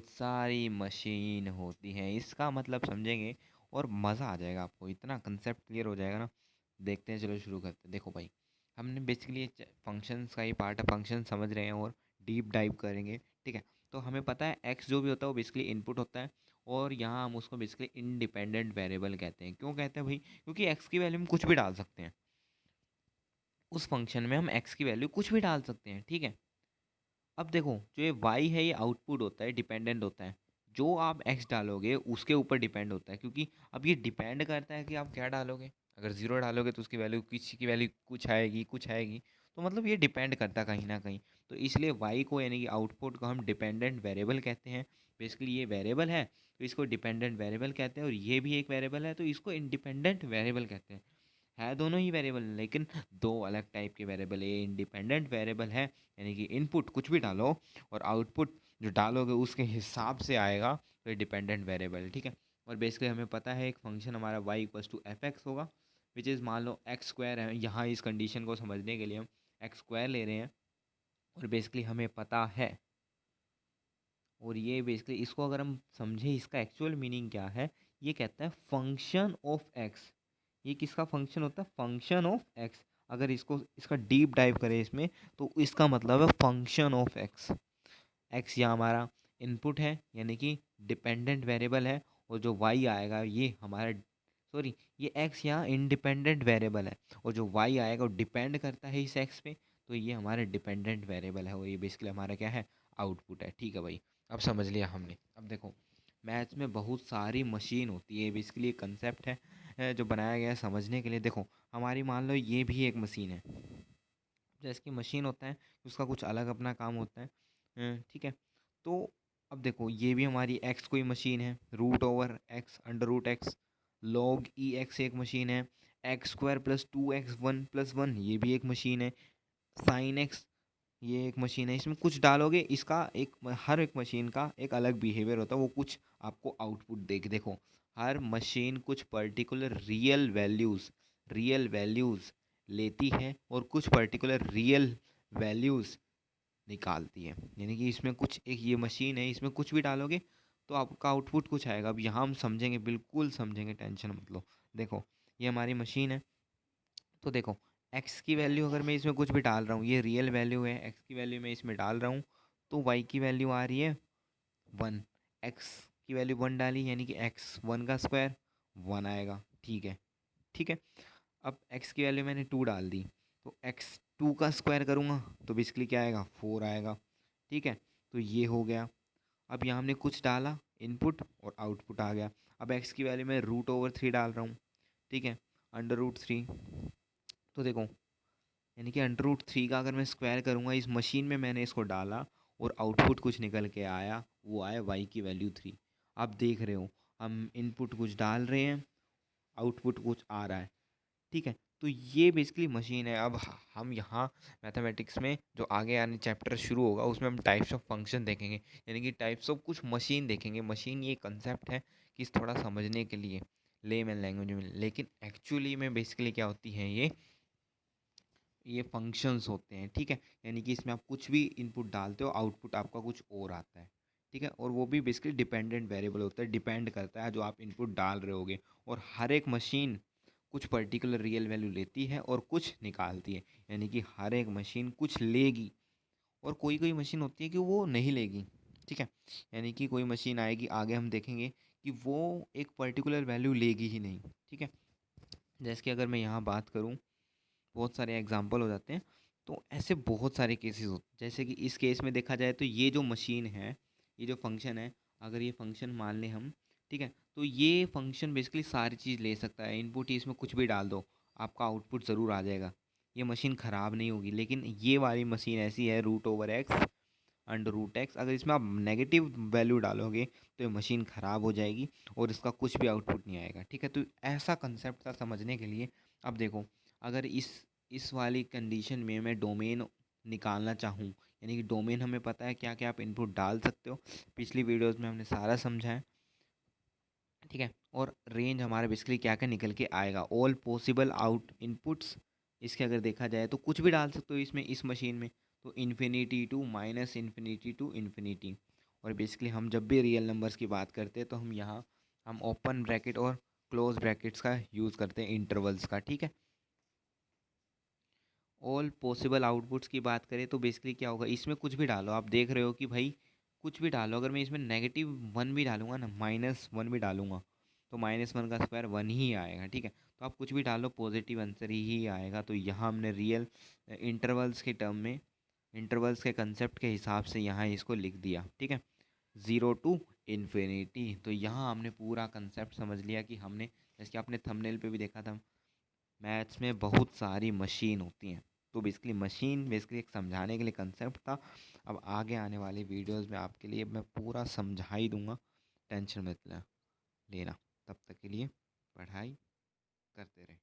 बहुत सारी मशीन होती हैं, इसका मतलब समझेंगे और मज़ा आ जाएगा आपको, इतना कंसेप्ट क्लियर हो जाएगा ना। देखते हैं, चलो शुरू करते हैं। देखो भाई, हमने बेसिकली ये फंक्शंस का ही पार्ट है, फंक्शन समझ रहे हैं और डीप डाइव करेंगे। ठीक है, तो हमें पता है एक्स जो भी होता है वो बेसिकली इनपुट होता है, और यहाँ हम उसको बेसिकली इंडिपेंडेंट वेरिएबल कहते हैं। क्यों कहते हैं भाई? क्योंकि एक्स की वैल्यू हम कुछ भी डाल सकते हैं, उस फंक्शन में हम एक्स की वैल्यू कुछ भी डाल सकते हैं। ठीक है, अब देखो, जो ये y है ये आउटपुट होता है, डिपेंडेंट होता है। जो आप x डालोगे उसके ऊपर डिपेंड होता है, क्योंकि अब ये डिपेंड करता है कि आप क्या डालोगे। अगर ज़ीरो डालोगे तो उसकी वैल्यू, किसी की वैल्यू कुछ आएगी। तो मतलब ये डिपेंड करता है कहीं ना कहीं। तो इसलिए y को, यानी कि आउटपुट को, हम डिपेंडेंट वेरिएबल कहते हैं। बेसिकली ये वेरिएबल है तो इसको डिपेंडेंट वेरिएबल कहते हैं, और ये भी एक वेरिएबल है तो इसको इंडिपेंडेंट वेरिएबल कहते हैं। है दोनों ही वेरिएबल, लेकिन दो अलग टाइप के वेरिएबल। ये इंडिपेंडेंट वेरिएबल है, यानी कि इनपुट कुछ भी डालो और आउटपुट जो डालोगे उसके हिसाब से आएगा, तो ये डिपेंडेंट वेरिएबल है। ठीक है, और बेसिकली हमें पता है एक फंक्शन हमारा y equals to f x होगा, विच इज़, मान लो एक्स स्क्वायर है। यहाँ इस कंडीशन को समझने के लिए हम एक्स स्क्वायर ले रहे हैं, और बेसिकली हमें पता है, और ये बेसिकली इसको अगर हम समझे इसका एक्चुअल मीनिंग क्या है, ये कहता है फंक्शन ऑफ एक्स। ये किसका फंक्शन होता है? Function of x. अगर इसको, इसका डीप डाइव करें इसमें, तो इसका मतलब है फंक्शन ऑफ एक्स। एक्स यहाँ हमारा इनपुट है, यानी कि डिपेंडेंट वेरिएबल है, और जो वाई आएगा ये हमारा, सॉरी, ये एक्स यहाँ इंडिपेंडेंट वेरिएबल है, और जो वाई आएगा वो डिपेंड करता है इस एक्स पे। तो ये हमारा डिपेंडेंट वेरिएबल है, और ये बेसिकली हमारा क्या है? आउटपुट है। ठीक है भाई, अब समझ लिया हमने। अब देखो, मैथ्स में बहुत सारी मशीन होती है, बेसिकली एक कंसेप्ट है जो बनाया गया है समझने के लिए। देखो, हमारी मान लो ये भी एक मशीन है। जैसे कि मशीन होता है, उसका कुछ अलग अपना काम होता है। ठीक है, तो अब देखो, ये भी हमारी एक्स कोई मशीन है, root over x under root x log e x एक मशीन है। X square plus two x one plus one, ये भी एक मशीन है। साइन एक्स, ये एक मशीन है। इसमें कुछ डालोगे, इसका एक, हर एक मशीन का एक अलग बिहेवियर होता है, वो कुछ आपको आउटपुट देगी। देखो, हर मशीन कुछ पर्टिकुलर रियल वैल्यूज़ लेती है, और कुछ पर्टिकुलर रियल वैल्यूज़ निकालती है। यानी कि इसमें कुछ, एक ये मशीन है, इसमें कुछ भी डालोगे तो आपका आउटपुट कुछ आएगा। अब यहाँ हम समझेंगे, बिल्कुल समझेंगे, टेंशन मत लो। देखो, ये हमारी मशीन है, तो देखो, एक्स की वैल्यू अगर मैं इसमें कुछ भी डाल रहा हूँ, ये रियल वैल्यू है, एक्स की वैल्यू मैं इसमें डाल रहा हूँ, तो वाई की वैल्यू आ रही है वन। एक्स की वैल्यू वन डाली, यानी कि एक्स वन का स्क्वायर वन आएगा। ठीक है, ठीक है। अब एक्स की वैल्यू मैंने टू डाल दी, तो एक्स टू का स्क्वायर करूँगा तो बेसिकली क्या आएगा? फोर आएगा। ठीक है, तो ये हो गया। अब यहाँ हमने कुछ डाला, इनपुट और आउटपुट आ गया। अब एक्स की वैल्यू मैं रूट ओवर थ्री डाल रहा हूँ। ठीक है, अंडर रूट थ्री, तो देखो, यानी कि अंडर रूट थ्री का अगर मैं स्क्वायर करूँगा, इस मशीन में मैंने इसको डाला और आउटपुट कुछ निकल के आया, वो आया वाई की वैल्यू थ्री। आप देख रहे हो, हम इनपुट कुछ डाल रहे हैं, आउटपुट कुछ आ रहा है। ठीक है, तो ये बेसिकली मशीन है। अब हम यहाँ मैथमेटिक्स में जो आगे आने चैप्टर शुरू होगा उसमें हम टाइप्स ऑफ फंक्शन देखेंगे, यानी कि टाइप्स ऑफ कुछ मशीन देखेंगे। मशीन ये कंसेप्ट है कि थोड़ा समझने के लिए लेमैन लैंग्वेज में, लेकिन एक्चुअली में बेसिकली क्या होती हैं, ये फंक्शंस होते हैं। ठीक है, यानी कि इसमें आप कुछ भी इनपुट डालते हो, आउटपुट आपका कुछ और आता है। ठीक है, और वो भी बेसिकली डिपेंडेंट वेरिएबल होता है, डिपेंड करता है जो आप इनपुट डाल रहे होगे। और हर एक मशीन कुछ पर्टिकुलर रियल वैल्यू लेती है और कुछ निकालती है, यानी कि हर एक मशीन कुछ लेगी, और कोई कोई मशीन होती है कि वो नहीं लेगी। ठीक है, यानी कि कोई मशीन आएगी, आगे हम देखेंगे कि वो एक पर्टिकुलर वैल्यू लेगी ही नहीं। ठीक है, जैसे कि अगर मैं यहाँ बात करूँ, बहुत सारे एग्जाम्पल हो जाते हैं, तो ऐसे बहुत सारे केसेस होते हैं। जैसे कि इस केस में देखा जाए तो ये जो मशीन है, ये जो फंक्शन है, अगर ये फंक्शन मान लें हम, ठीक है, तो ये फंक्शन बेसिकली सारी चीज़ ले सकता है। इनपुट ही इसमें कुछ भी डाल दो, आपका आउटपुट ज़रूर आ जाएगा। ये मशीन ख़राब नहीं होगी। लेकिन ये वाली मशीन ऐसी है, root over x under root x, अगर इसमें आप नेगेटिव वैल्यू डालोगे तो ये मशीन ख़राब हो जाएगी और इसका कुछ भी आउटपुट नहीं आएगा। ठीक है, तो ऐसा कंसेप्ट था समझने के लिए। अब देखो, अगर इस वाली कंडीशन में मैं डोमेन निकालना चाहूँ, यानी कि डोमेन हमें पता है क्या क्या आप इनपुट डाल सकते हो, पिछली वीडियोस में हमने सारा समझा है। ठीक है, और रेंज हमारा बेसिकली क्या क्या निकल के आएगा, ऑल पॉसिबल आउट इनपुट्स। इसके अगर देखा जाए तो कुछ भी डाल सकते हो इसमें, इस मशीन में, तो infinity to minus infinity to infinity, और बेसिकली हम जब भी रियल नंबर्स की बात करते हैं तो हम यहाँ हम ओपन ब्रैकेट और क्लोज ब्रैकेट्स का यूज़ करते हैं इंटरवल्स का, ठीक है। ऑल पॉसिबल आउटपुट्स की बात करें तो बेसिकली क्या होगा, इसमें कुछ भी डालो, आप देख रहे हो कि भाई कुछ भी डालो, अगर मैं इसमें -1 भी डालूंगा ना, -1 भी डालूंगा तो -1 का स्क्वायर 1 ही आएगा, ठीक है। तो आप कुछ भी डालो पॉजिटिव आंसर ही आएगा। तो यहाँ हमने रियल इंटरवल्स के टर्म में, इंटरवल्स के कंसेप्ट के हिसाब से यहाँ इसको लिख दिया, ठीक है, 0 टू इन्फिनिटी। तो यहाँ हमने पूरा कंसेप्ट समझ लिया कि हमने, जैसे कि आपने थंबनेल पे भी देखा था, मैथ्स में बहुत सारी मशीन होती हैं। तो बेसिकली मशीन बेसिकली एक समझाने के लिए कंसेप्ट था। अब आगे आने वाली वीडियोस में आपके लिए मैं पूरा समझा ही दूंगा, टेंशन मत लेना। तब तक के लिए पढ़ाई करते रहें।